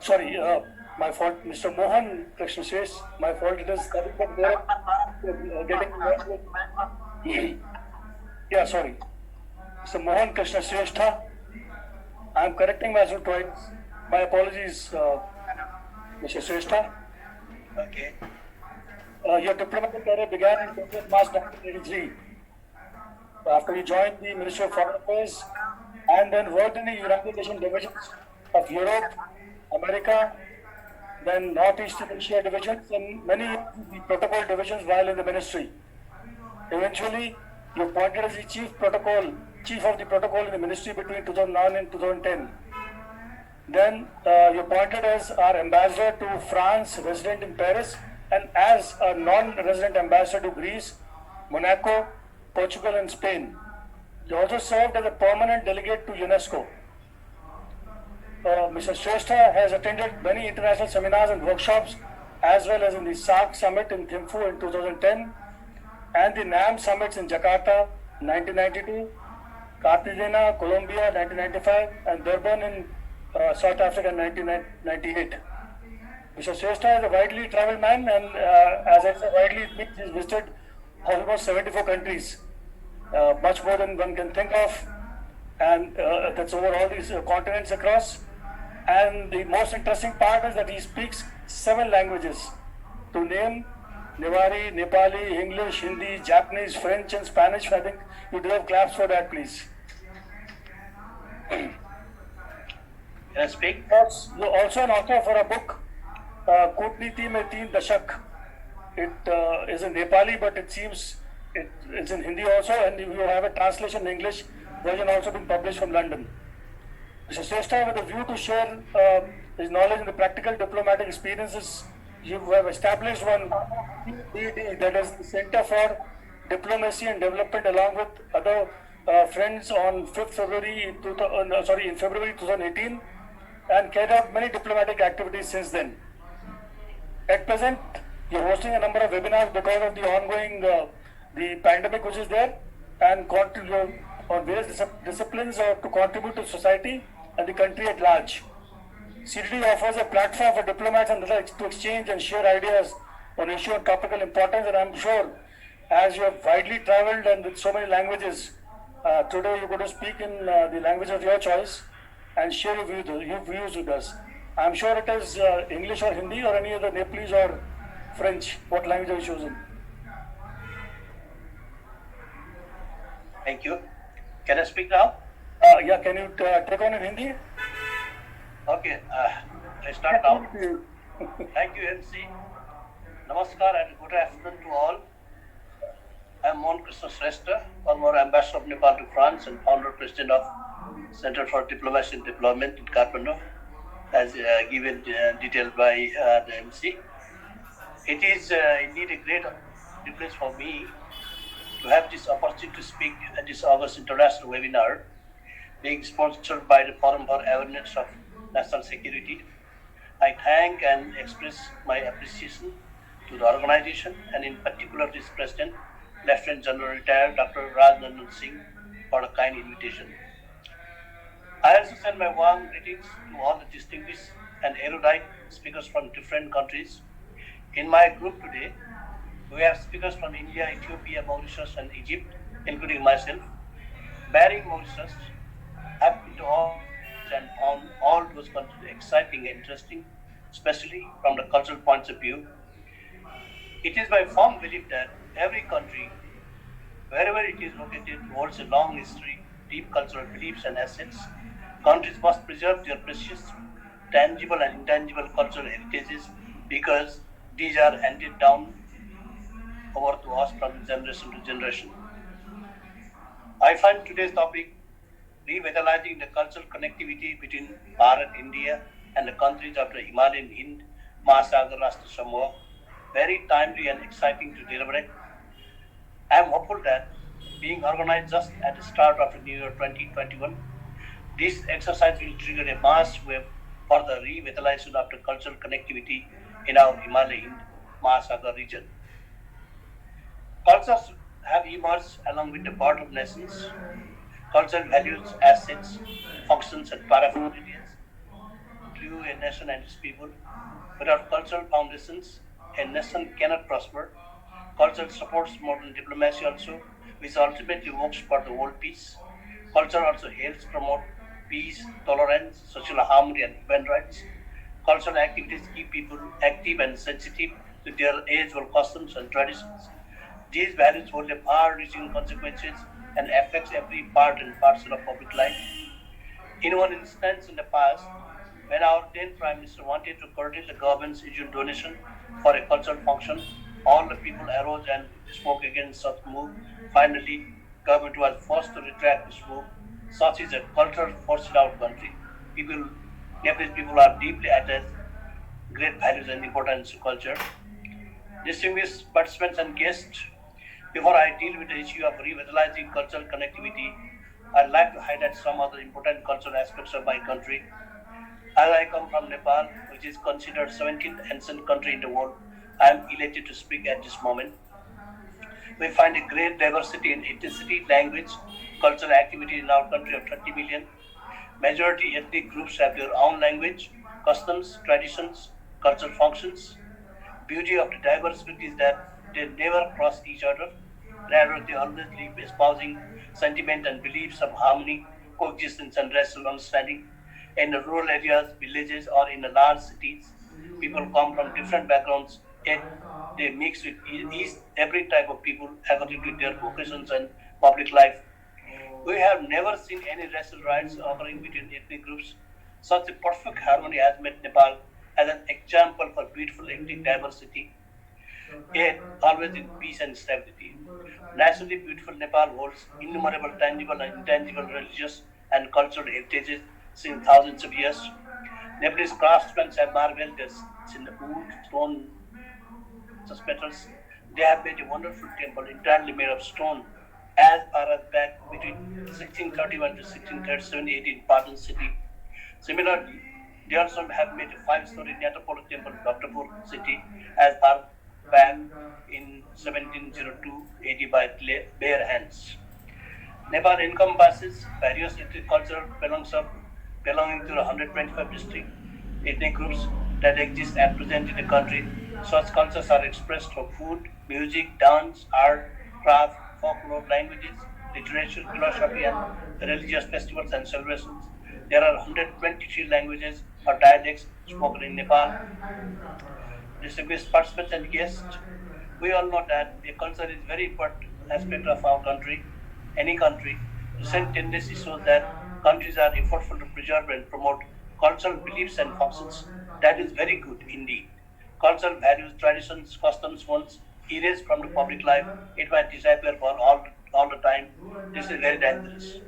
Sorry, my fault, Mr. Mohan Krishna says, my fault. It is nothing but getting yeah, sorry. Mr. Mohan Krishna Shrestha. I am correcting myself twice. My apologies, Mr. Shrestha. Okay. Your diplomatic career began in March 1983 after you joined the Ministry of Foreign Affairs and then worked in the United Nations divisions of Europe, America, then Northeastern Asia divisions, and many protocol divisions while in the ministry. Eventually, you appointed as the chief of the protocol in the ministry between 2009 and 2010. Then you appointed as our ambassador to France, resident in Paris, and as a non-resident ambassador to Greece, Monaco, Portugal, and Spain. You also served as a permanent delegate to UNESCO. Mr. Shresha has attended many international seminars and workshops, as well as in the SAARC summit in Thimphu in 2010, and the NAM summits in Jakarta 1992, Cartagena, Colombia 1995, and Durban in South Africa in 1998. Mr. Shresha is a widely traveled man, and as I said, widely it means he's visited almost 74 countries, much more than one can think of, and that's over all these continents across. And the most interesting part is that he speaks 7 languages, to name Newari, Nepali, English, Hindi, Japanese, French, and Spanish. I think you deserve claps for that, please. Can I speak? You're also an author for a book, Kutniti Mein Teen Dashak. It is in Nepali, but it seems it's in Hindi also, and you have a translation in English version also been published from London. Mr. Shrestha, with a view to share his knowledge and the practical diplomatic experiences, you have established one CDD, that is the Center for Diplomacy and Development, along with other friends on 5th February, in February 2018, and carried out many diplomatic activities since then. At present, you're hosting a number of webinars because of the ongoing the pandemic which is there, and continue on various disciplines to contribute to society and the country at large. CDD offers a platform for diplomats and others to exchange and share ideas on issue of topical importance, and I'm sure as you have widely traveled and with so many languages, today you're going to speak in the language of your choice and share your views with us. I'm sure it is English or Hindi or any other Nepalese or French. What language are you choosing? Thank you. Can I speak now? Yeah, can you take on in Hindi? Okay, I start now. Thank you, MC. Namaskar and good afternoon to all. I am Mohan Krishna Shrestha, former ambassador of Nepal to France and founder president of Center for Diplomacy and Deployment in Kathmandu, as given detailed by the MC. It is indeed a great privilege for me to have this opportunity to speak at this August International Webinar, being sponsored by the Forum for Awareness of National Security. I thank and express my appreciation to the organization, and in particular its President, Lieutenant General Retired Dr. Rajnandan Singh, for a kind invitation. I also send my warm greetings to all the distinguished and erudite speakers from different countries. In my group today, we have speakers from India, Ethiopia, Mauritius, and Egypt, including myself. Barring Mauritius, I've been to all and found all those countries exciting and interesting, especially from the cultural points of view. It is my firm belief that every country, wherever it is located, holds a long history, deep cultural beliefs and assets. Countries must preserve their precious, tangible and intangible cultural heritages because these are handed down over to us from generation to generation. I find today's topic, revitalizing the cultural connectivity between Bharat, India, and the countries of the Himalayan Hind, Mahasagar, Rashtra, Samooh, very timely and exciting to deliberate. I am hopeful that being organized just at the start of the new year 2021, this exercise will trigger a mass wave for the revitalization of the cultural connectivity in our Himalayan Mahasagar region. Cultures have emerged along with the birth of nations. Cultural values, assets, functions, and paraphernalia you a nation and its people. Without cultural foundations, a nation cannot prosper. Culture supports modern diplomacy also, which ultimately works for the world peace. Culture also helps promote peace, tolerance, social harmony, and human rights. Cultural activities keep people active and sensitive to their age-old customs and traditions. These values hold a far-reaching consequences and affects every part and parcel of public life. In one instance in the past, when our then Prime Minister wanted to curtail the government's usual donation for a cultural function, all the people arose and spoke against such move. Finally, government was forced to retract this move. Such is a cultural forced out country. People, Nepalese people are deeply attached, great values and importance to culture. Distinguished participants and guests, before I deal with the issue of revitalizing cultural connectivity, I'd like to highlight some other important cultural aspects of my country. As I come from Nepal, which is considered 17th ancient country in the world, I am elated to speak at this moment. We find a great diversity in ethnicity, language, cultural activity in our country of 30 million. Majority ethnic groups have their own language, customs, traditions, cultural functions. Beauty of the diversity is that they never cross each other. Rather, they always live espousing sentiment and beliefs of harmony, coexistence, and racial understanding. In the rural areas, villages, or in the large cities, people come from different backgrounds, yet they mix with every type of people according to their vocations and public life. We have never seen any racial riots occurring between ethnic groups. Such a perfect harmony has made Nepal as an example for beautiful ethnic diversity, yet always in peace and stability. Naturally beautiful Nepal holds innumerable tangible and intangible religious and cultural heritages since thousands of years. Nepalese craftsmen have marveled their skills in the wood, stone, precious metals. They have made a wonderful temple entirely made of stone as far as back between 1631 to 1637 AD in Patan city. Similarly, they also have made a five-story Netapolo temple in Bhaktapur city as far back in 1702 AD by bare hands. Nepal encompasses various ethnic cultural belonging to 125 distinct ethnic groups that exist at present in the country. Such cultures are expressed through food, music, dance, art, craft, folklore, languages, literature, philosophy, and religious festivals and celebrations. There are 123 languages or dialects spoken in Nepal. Distinguished participants and guests, we all know that the culture is very important aspect of our country, any country. Recent tendency shows that countries are effortful to preserve and promote cultural beliefs and functions. That is very good indeed. Cultural values, traditions, customs once erased from the public life, it might disappear for all the time. This is very dangerous.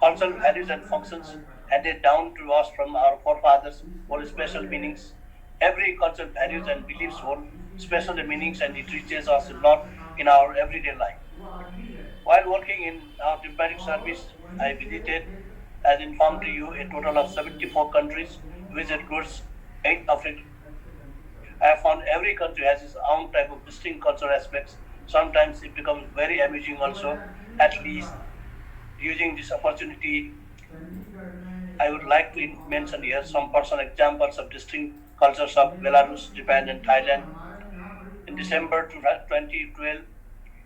Cultural values and functions handed down to us from our forefathers hold special meanings. Every cultural values and beliefs hold special meanings and it reaches us a lot in our everyday life. While working in our diplomatic service, I visited, as informed to you, a total of 74 countries, visited goods, 8 African. I have found every country has its own type of distinct cultural aspects. Sometimes it becomes very amusing also. At least using this opportunity, I would like to mention here some personal examples of distinct cultures of Belarus, Japan, and Thailand. In December 2012,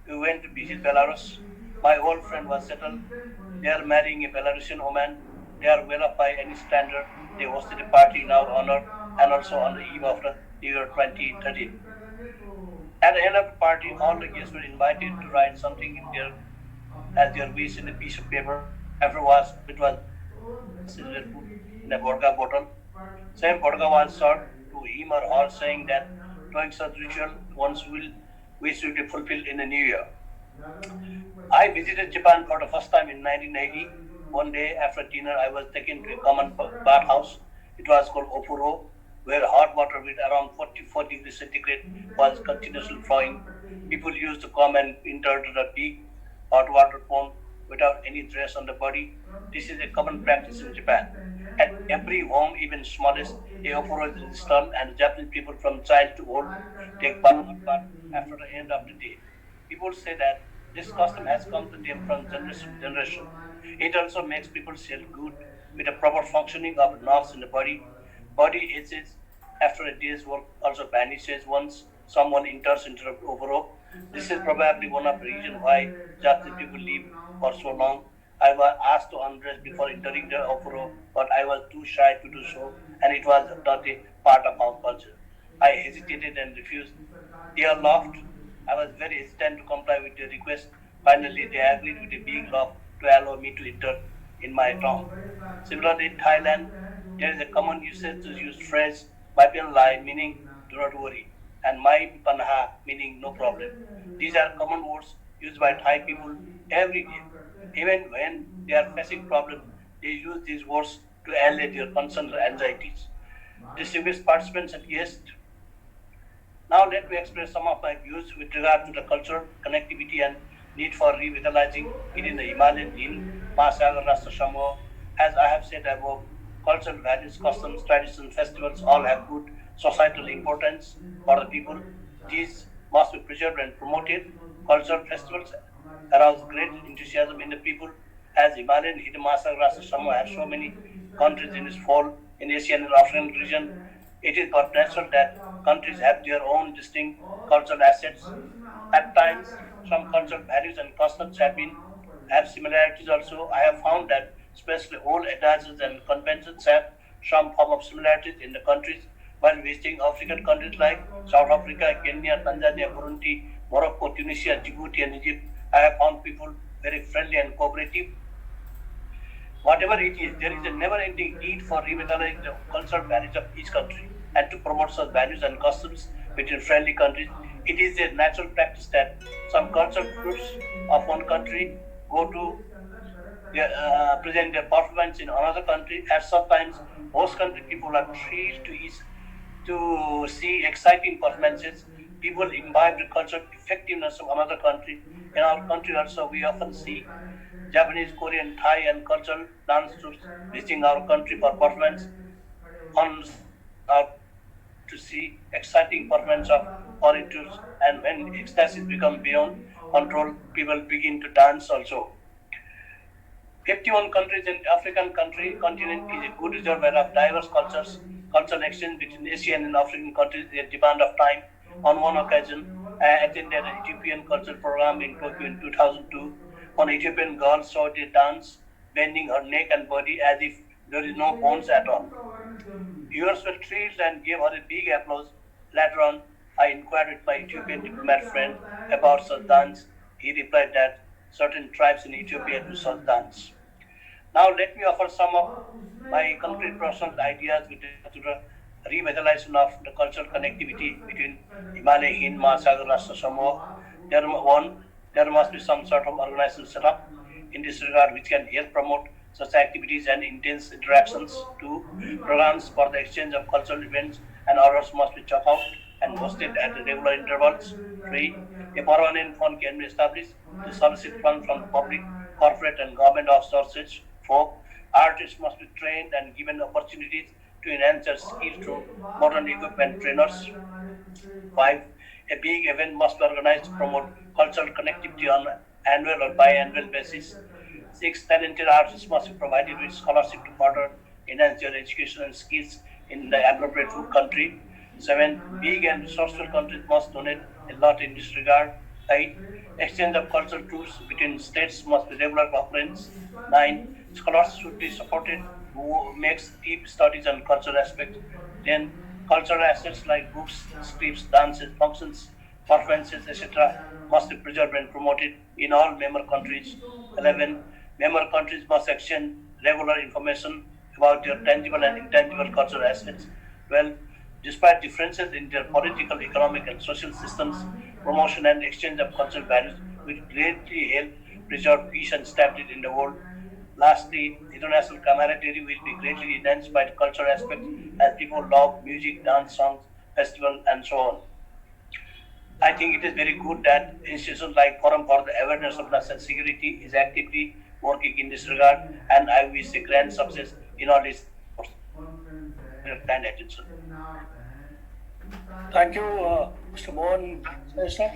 we went to visit Belarus. My old friend was settled. They are marrying a Belarusian woman. They are well up by any standard. They hosted a party in our honor and also on the eve of the year 2013. At the end of the party, all the guests were invited to write something in their as their wish in a piece of paper. Afterwards, it was glasses were put in a vodka bottle. Same vodka was served to him or her, saying that doing such ritual once will wish will be fulfilled in the new year. I visited Japan for the first time in 1980. One day after dinner, I was taken to a common bathhouse. It was called Opuro, where hot water with around 44 degrees centigrade was continuously flowing. People used to come and enter the big hot water pond without any dress on the body. This is a common practice in Japan. At every home, even smallest, a Opuro is installed, and Japanese people from child to old take hot bath after the end of the day. People say that this custom has come to them from generation to generation. It also makes people feel good with a proper functioning of nerves in the body. Body ages after a day's work also vanishes once someone enters into the overall. This is probably one of the reasons why Japanese people live for so long. I was asked to undress before entering the overall, but I was too shy to do so, and it was not a part of our culture. I hesitated and refused. They all laughed. I was very hesitant to comply with their request. Finally, they agreed with a big laugh to allow me to enter in my town. Similarly, in Thailand, there is a common usage to use phrase "Mai pian lai" meaning "do not worry" and "Mai panha" meaning "no problem." These are common words used by Thai people every day. Even when they are facing problems, they use these words to allay their concerns or anxieties. Distinguished participants and guests, now let me express some of my views with regard to the cultural connectivity and need for revitalizing it in the Himalayan Hind, Mahasagar, Rashtra, Samooh. As I have said above, cultural values, customs, traditions, festivals all have good societal importance for the people. These must be preserved and promoted. Cultural festivals arouse great enthusiasm in the people. As Himalayan Hind, Mahasagar, Rashtra, Samooh have so many countries in its fall in Asian and African region, it is but natural that countries have their own distinct cultural assets. At times, some cultural values and customs have similarities also. I have found that especially old adages and conventions have some form of similarities in the countries. While visiting African countries like South Africa, Kenya, Tanzania, Burundi, Morocco, Tunisia, Djibouti, and Egypt, I have found people very friendly and cooperative. Whatever it is, there is a never-ending need for revitalizing the cultural values of each country and to promote such values and customs between friendly countries. It is a natural practice that some cultural groups of one country go to present their performance in another country. At sometimes, host country people are thrilled to see exciting performances. People imbibe the cultural effectiveness of another country. In our country also, we often see Japanese, Korean, Thai, and cultural dance troops visiting our country for performance. On our to see exciting performance of foreign troops, and when ecstasy becomes beyond control, people begin to dance also. 51 countries in African continent is a good reservoir of diverse cultures. Cultural exchange between Asian and African countries is a demand of time. On one occasion, I attended an Ethiopian cultural program in Tokyo in 2002. One Ethiopian girl showed a dance, bending her neck and body as if there is no bones at all. Viewers were thrilled and gave her a big applause. Later on, I inquired with my Ethiopian diplomat friend about such dance. He replied that certain tribes in Ethiopia do such dance. Now let me offer some of my concrete personal ideas with regard to the revitalization of the cultural connectivity between Himalaya, Hind, Mahasagar, Rashtra, Samooh. There must be some sort of organization set up in this regard which can help promote such activities and intense interactions. Two, programs for the exchange of cultural events and others must be checked out and hosted at regular intervals. Three, a permanent fund can be established to solicit funds from the public, corporate, and government of sources. Four, artists must be trained and given opportunities to enhance their skills through modern equipment trainers. Five, a big event must be organized to promote cultural connectivity on annual or biannual basis. Six, talented artists must be provided with scholarship to further enhance their education and skills in the appropriate country. Seven, big and resourceful countries must donate a lot in this regard. Eight, exchange of cultural tools between states must be regular occurrence. Nine, scholars should be supported who makes deep studies on cultural aspects. 10. Cultural assets like books, scripts, dances, functions, performances, etc. must be preserved and promoted in all member countries. 11. Member countries must exchange regular information about their tangible and intangible cultural assets. 12. Despite differences in their political, economic, and social systems, promotion and exchange of cultural values will greatly help preserve peace and stability in the world. Lastly, international camaraderie will be greatly enhanced by the cultural aspects as people love music, dance, songs, festival, and so on. I think it is very good that institutions like Forum for the Awareness of National Security is actively working in this regard, and I wish a grand success in all its efforts. Kind attention. Thank you, Mr. Mohan. Shresha.